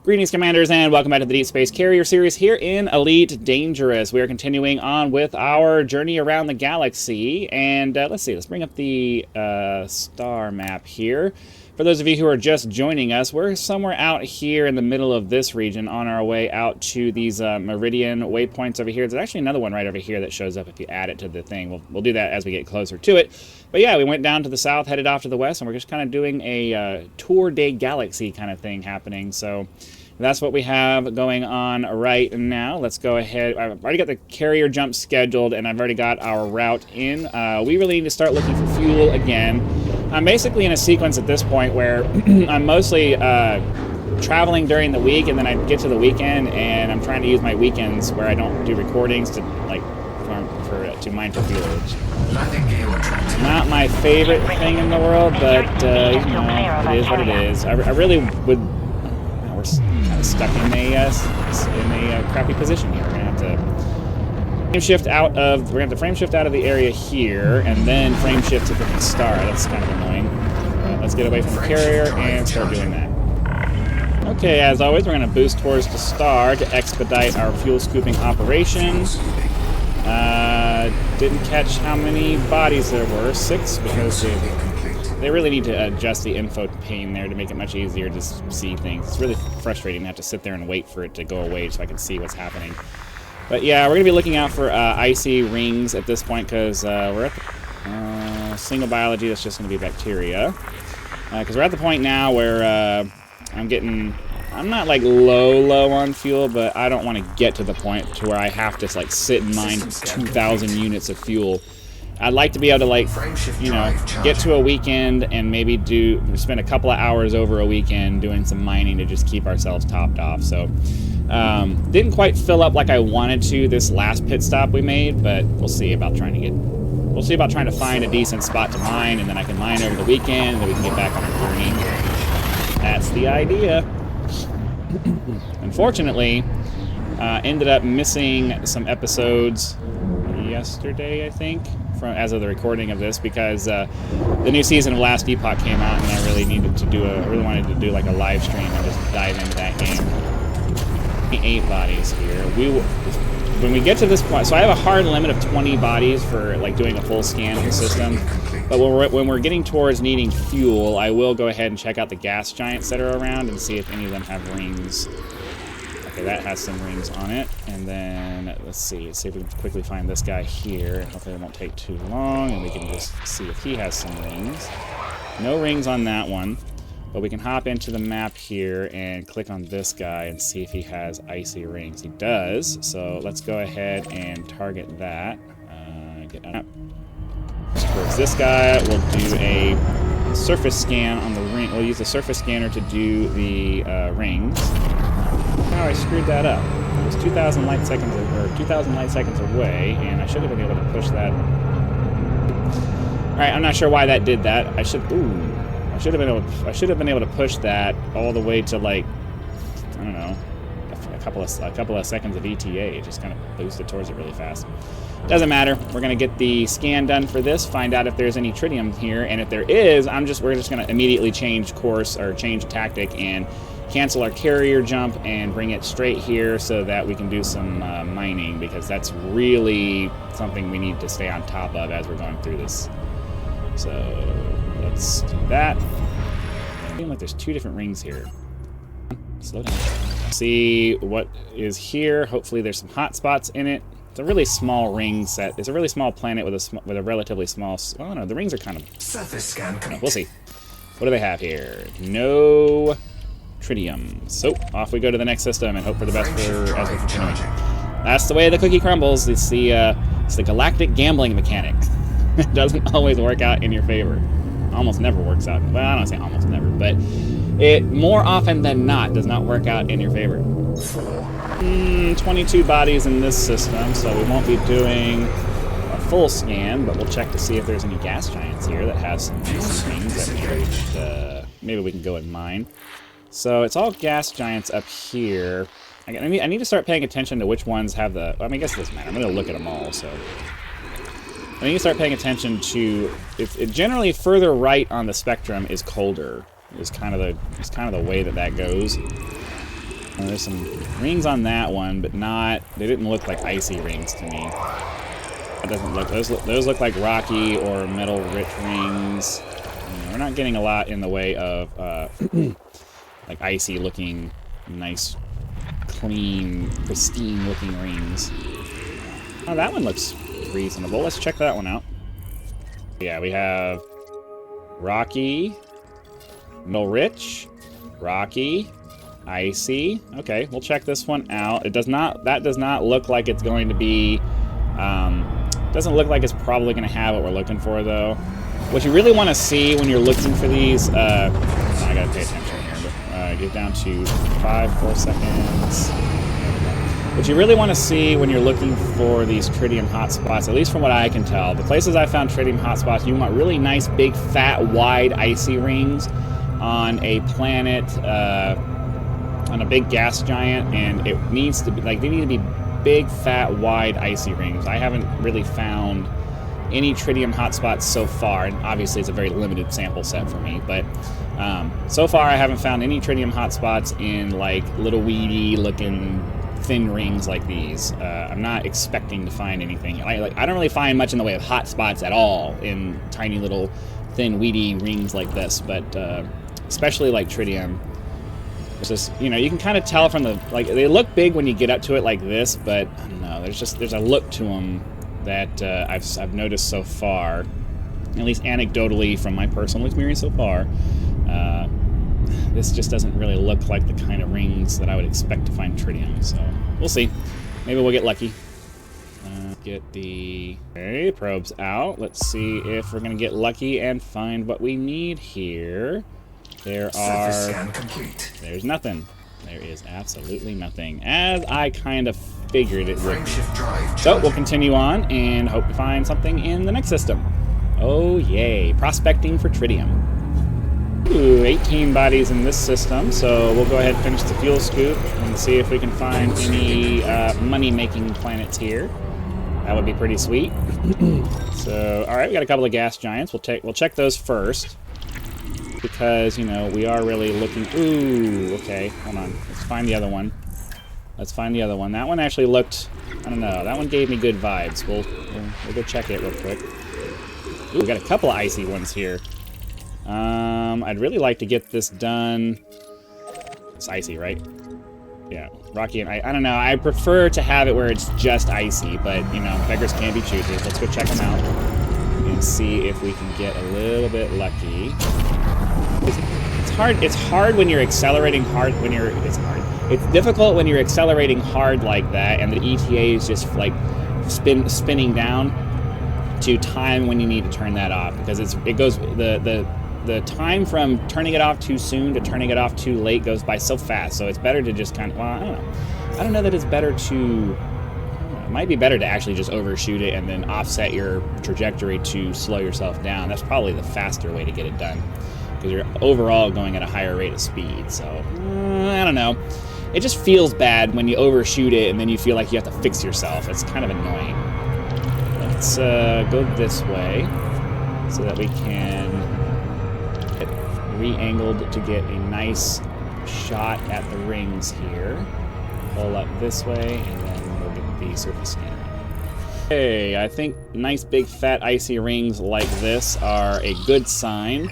Greetings, Commanders, and welcome back to the Deep Space Carrier series here in Elite Dangerous. We are continuing on with our journey around the galaxy, and let's see, let's bring up the star map here. For those of you who are just joining us, we're somewhere out here in the middle of this region on our way out to these meridian waypoints over here. There's actually another one right over here that shows up if you add it to the thing. We'll do that as we get closer to it. But yeah, we went down to the south, headed off to the west, and we're just kind of doing a tour de galaxy kind of thing happening. So that's what we have going on right now. Let's go ahead. I've already got the carrier jump scheduled, and I've already got our route in. We really need to start looking for fuel again. I'm basically in a sequence at this point where I'm mostly traveling during the week, and then I get to the weekend, and I'm trying to use my weekends where I don't do recordings to to mine for fuel. Which not my favorite thing in the world, but you know, it is what it is. I really would. We're kind of stuck in a crappy position here. We're gonna have to frame shift out of the area here, and then frame shift to the star. That's kind of annoying. Let's get away from the carrier and start doing that. Okay, as always, we're gonna boost towards the star to expedite our fuel scooping operation. Didn't catch how many bodies there were. 6, because they really need to adjust the info pane there to make it much easier to see things. It's really frustrating to have to sit there and wait for it to go away so I can see what's happening. But yeah, we're going to be looking out for icy rings at this point, because we're at the single biology. That's just going to be bacteria. Because we're at the point now where I'm not like low on fuel, but I don't want to get to the point to where I have to like sit and mine 2,000 units of fuel. I'd like to be able to, like, you know, get to a weekend and maybe spend a couple of hours over a weekend doing some mining to just keep ourselves topped off. So didn't quite fill up like I wanted to this last pit stop we made, but we'll see about trying to find a decent spot to mine, and then I can mine over the weekend, and then we can get back on our journey. That's the idea. Unfortunately, ended up missing some episodes yesterday, I think, as of the recording of this, because the new season of Last Epoch came out, and I really wanted to do like a live stream and just dive into that game. 8 bodies here. When we get to this point, so I have a hard limit of 20 bodies for like doing a full scan of the system. But when we're getting towards needing fuel, I will go ahead and check out the gas giants that are around and see if any of them have rings. Okay, that has some rings on it. And then, let's see if we can quickly find this guy here. Hopefully it won't take too long, and we can just see if he has some rings. No rings on that one, but we can hop into the map here and click on this guy and see if he has icy rings. He does, so let's go ahead and target that. Get up. Towards this guy, we'll do a surface scan on the ring. We'll use the surface scanner to do the rings. Oh, I screwed that up. It was 2,000 light seconds away, and I should have been able to push that. All right, I'm not sure why that did that. I should have been able to push that all the way to, like, I don't know, a couple of seconds of ETA. Just kind of boosted towards it really fast. Doesn't matter. We're gonna get the scan done for this, find out if there's any tritium here, and if there is, we're just gonna immediately change course or change tactic and cancel our carrier jump and bring it straight here so that we can do some mining, because that's really something we need to stay on top of as we're going through this. So let's do that. I feel like there's 2 different rings here. Slow down. See what is here. Hopefully there's some hot spots in it. It's a really small ring set. It's a really small planet with a relatively small. Oh no, the rings are kind of. Surface scan. We'll see. What do they have here? No tritium. So off we go to the next system and hope for the best as we're continuing. That's the way the cookie crumbles. It's the galactic gambling mechanic. It doesn't always work out in your favor. Almost never works out. Well, I don't say almost never, but it more often than not does not work out in your favor. 22 bodies in this system, so we won't be doing a full scan, but we'll check to see if there's any gas giants here that have some things that maybe we can go and mine. So it's all gas giants up here. I need to start paying attention to which ones have the. I mean, I guess it doesn't matter. I'm going to look at them all. So I need to start paying attention to. It generally further right on the spectrum is colder. Is kind of the way that goes. There's some rings on that one, but not. They didn't look like icy rings to me. That doesn't look. Those look like rocky or metal-rich rings. We're not getting a lot in the way of like icy-looking, nice, clean, pristine-looking rings. Oh, that one looks reasonable. Let's check that one out. Yeah, we have rocky, metal-rich, rocky, icy. Okay, we'll check this one out. It does not. That does not look like it's going to be. Doesn't look like it's probably going to have what we're looking for, though. What you really want to see when you're looking for these. I gotta pay attention here. But get down to 4 seconds. What you really want to see when you're looking for these tritium hotspots, at least from what I can tell, the places I found tritium hotspots, you want really nice, big, fat, wide, icy rings on a planet. On a big gas giant, and it needs to be like they need to be big, fat, wide, icy rings. I haven't really found any tritium hotspots so far, and obviously it's a very limited sample set for me, but so far I haven't found any tritium hotspots in like little weedy looking thin rings like these. I'm not expecting to find anything. I don't really find much in the way of hotspots at all in tiny little thin weedy rings like this, but especially like tritium. It's just, you know, you can kind of tell from the, like, they look big when you get up to it like this, but I don't know, there's a look to them that I've noticed so far, at least anecdotally from my personal experience so far. This just doesn't really look like the kind of rings that I would expect to find tritium, so we'll see. Maybe we'll get lucky. Get the probes out. Let's see if we're gonna get lucky and find what we need here. There's nothing. There is absolutely nothing, as I kind of figured it would. So we'll continue on and hope to find something in the next system. Oh yay, prospecting for tritium. Ooh, 18 bodies in this system, so we'll go ahead and finish the fuel scoop and see if we can find any money-making planets here. That would be pretty sweet. So, all right, we got a couple of gas giants. We'll check those first. Because, you know, we are really looking... Ooh, okay, hold on. Let's find the other one. Let's find the other one. That one actually looked... I don't know. That one gave me good vibes. We'll go check it real quick. Ooh, we got a couple of icy ones here. I'd really like to get this done... It's icy, right? Yeah, rocky and I don't know. I prefer to have it where it's just icy, but, you know, beggars can't be choosers. Let's go check them out and see if we can get a little bit lucky. It's hard when you're accelerating hard. It's difficult when you're accelerating hard like that, and the ETA is just like spinning down to time when you need to turn that off, because it goes the time from turning it off too soon to turning it off too late goes by so fast. So it's better to just kind of, well, I don't know that it's better to. It might be better to actually just overshoot it and then offset your trajectory to slow yourself down. That's probably the faster way to get it done, because you're overall going at a higher rate of speed. So, I don't know. It just feels bad when you overshoot it and then you feel like you have to fix yourself. It's kind of annoying. Let's go this way so that we can get re-angled to get a nice shot at the rings here. Pull up this way, and then we'll get the surface scan. Okay, I think nice big fat icy rings like this are a good sign.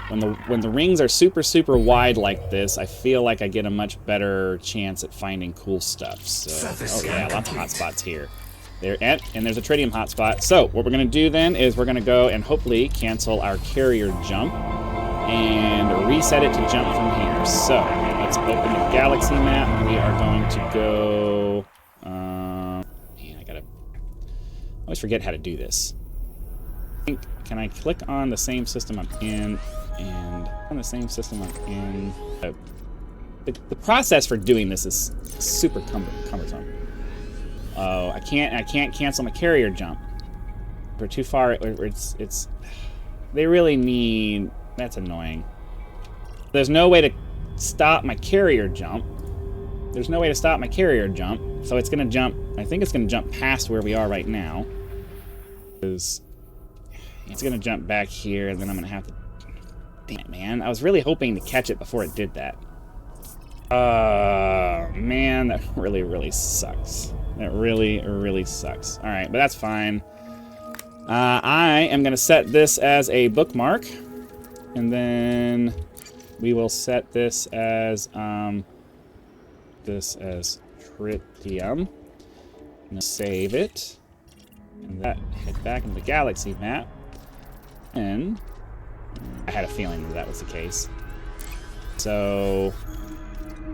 When the rings are super, super wide like this, I feel like I get a much better chance at finding cool stuff. So, oh yeah, lots of hotspots here. And there's a tritium hotspot. So what we're going to do then is we're going to go and hopefully cancel our carrier jump and reset it to jump from here. So let's open the galaxy map. We are going to go... man, I always forget how to do this. Can I click on the same system I'm in and on the same system I'm in? The process for doing this is super cumbersome. Oh, I can't cancel my carrier jump. We're too far. It's. They really need. That's annoying. There's no way to stop my carrier jump. There's no way to stop my carrier jump. So it's gonna jump. I think it's gonna jump past where we are right now. It's gonna jump back here, and then I'm gonna have to. Damn it, man! I was really hoping to catch it before it did that. man, that really, really sucks. That really, really sucks. All right, but that's fine. I am going to set this as a bookmark, and then we will set this as tritium. Save it, and that head back into the galaxy map. And I had a feeling that was the case. So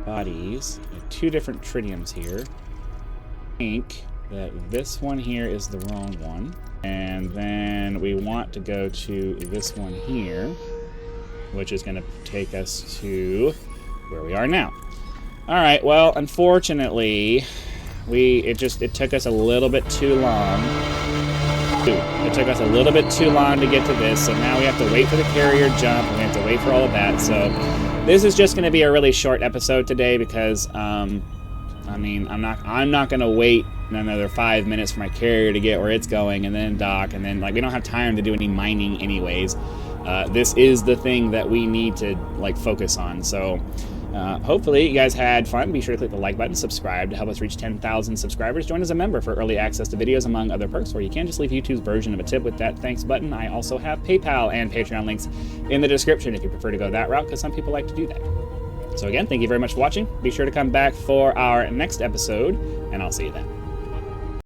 bodies, we have 2 different tritiums here. I think that this one here is the wrong one, and then we want to go to this one here, which is going to take us to where we are now. All right, well, unfortunately, it took us a little bit too long. It took us a little bit too long to get to this, so now we have to wait for the carrier jump, and we have to wait for all of that. So this is just going to be a really short episode today because, I mean, I'm not going to wait another 5 minutes for my carrier to get where it's going and then dock, and then, like, we don't have time to do any mining anyways. This is the thing that we need to, like, focus on. So hopefully you guys had fun. Be sure to click the like button, subscribe to help us reach 10,000 subscribers. Join as a member for early access to videos, among other perks, or you can just leave YouTube's version of a tip with that thanks button. I also have PayPal and Patreon links in the description if you prefer to go that route, because some people like to do that. So again, thank you very much for watching. Be sure to come back for our next episode, and I'll see you then.